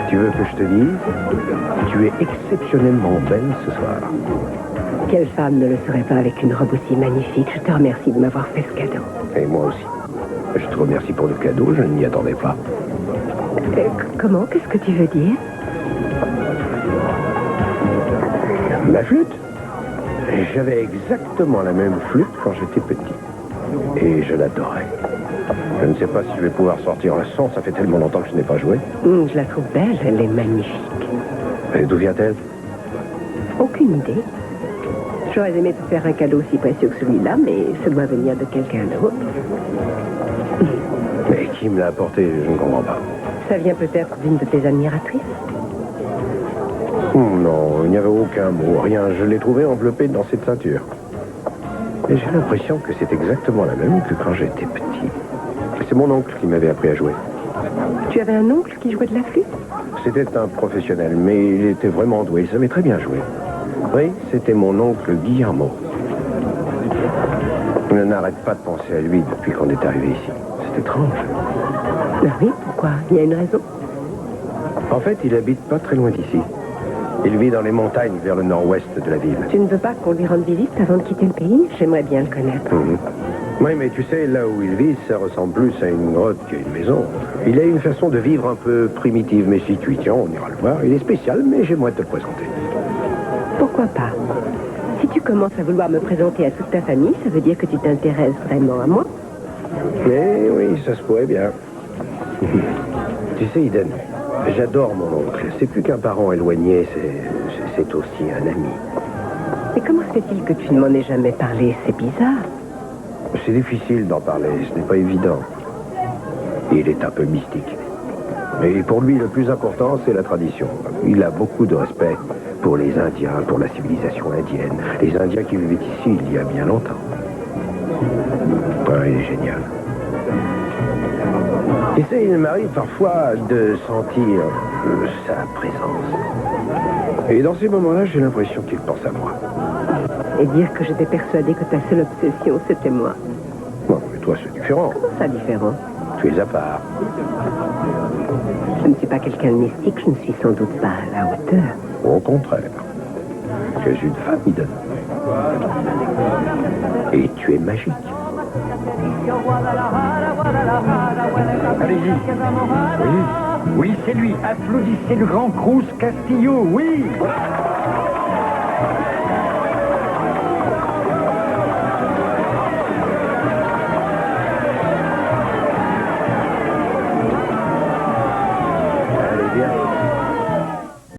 Tu veux que je te dise? Tu es exceptionnellement belle ce soir. Quelle femme ne le serait pas avec une robe aussi magnifique? Je te remercie de m'avoir fait ce cadeau. Et moi aussi. Je te remercie pour le cadeau, je ne m'y attendais pas. Comment? Qu'est-ce que tu veux dire? Ma flûte? J'avais exactement la même flûte quand j'étais petit. Et je l'adorais. Je ne sais pas si je vais pouvoir sortir un son, ça fait tellement longtemps que je n'ai pas joué. Je la trouve belle, elle est magnifique. Et d'où vient-elle? Aucune idée. J'aurais aimé te faire un cadeau aussi précieux que celui-là, mais ça doit venir de quelqu'un d'autre. Mais qui me l'a apporté? Je ne comprends pas. Ça vient peut-être d'une de tes admiratrices? Non, il n'y avait aucun mot, rien. Je l'ai trouvée enveloppée dans cette ceinture. Et j'ai l'impression que c'est exactement la même que quand j'étais petit. C'est mon oncle qui m'avait appris à jouer. Tu avais un oncle qui jouait de la flûte? C'était un professionnel, mais il était vraiment doué. Il savait très bien jouer. Oui, c'était mon oncle Guillermo. Je n'arrête pas de penser à lui depuis qu'on est arrivé ici. C'est étrange. Oui, pourquoi? Il y a une raison? En fait, il habite pas très loin d'ici. Il vit dans les montagnes vers le nord-ouest de la ville. Tu ne veux pas qu'on lui rende visite avant de quitter le pays? J'aimerais bien le connaître. Oui, mais tu sais, là où il vit, ça ressemble plus à une grotte qu'à une maison. Il a une façon de vivre un peu primitive, mais si tu y tiens, on ira le voir. Il est spécial, mais j'aimerais te le présenter. Pourquoi pas? Si tu commences à vouloir me présenter à toute ta famille, ça veut dire que tu t'intéresses vraiment à moi? Mais oui, ça se pourrait bien. Tu sais, Eden, j'adore mon oncle. C'est plus qu'un parent éloigné, c'est aussi un ami. Mais comment se fait-il que tu ne m'en aies jamais parlé? C'est bizarre. C'est difficile d'en parler, ce n'est pas évident. Il est un peu mystique. Et pour lui, le plus important, c'est la tradition. Il a beaucoup de respect pour les Indiens, pour la civilisation indienne. Les Indiens qui vivaient ici il y a bien longtemps. Ouais, il est génial. Tu sais, il m'arrive parfois de sentir sa présence. Et dans ces moments-là, j'ai l'impression qu'il pense à moi. Et dire que j'étais persuadée que ta seule obsession, c'était moi. Non, mais toi, c'est différent. Comment ça, différent? Tu es à part. Je ne suis pas quelqu'un de mystique, je ne suis sans doute pas à la hauteur. Au contraire. Tu es une femme, Eden. Et tu es magique. Allez-y. Oui, oui, c'est lui. Applaudissez le grand Cruz Castillo, oui.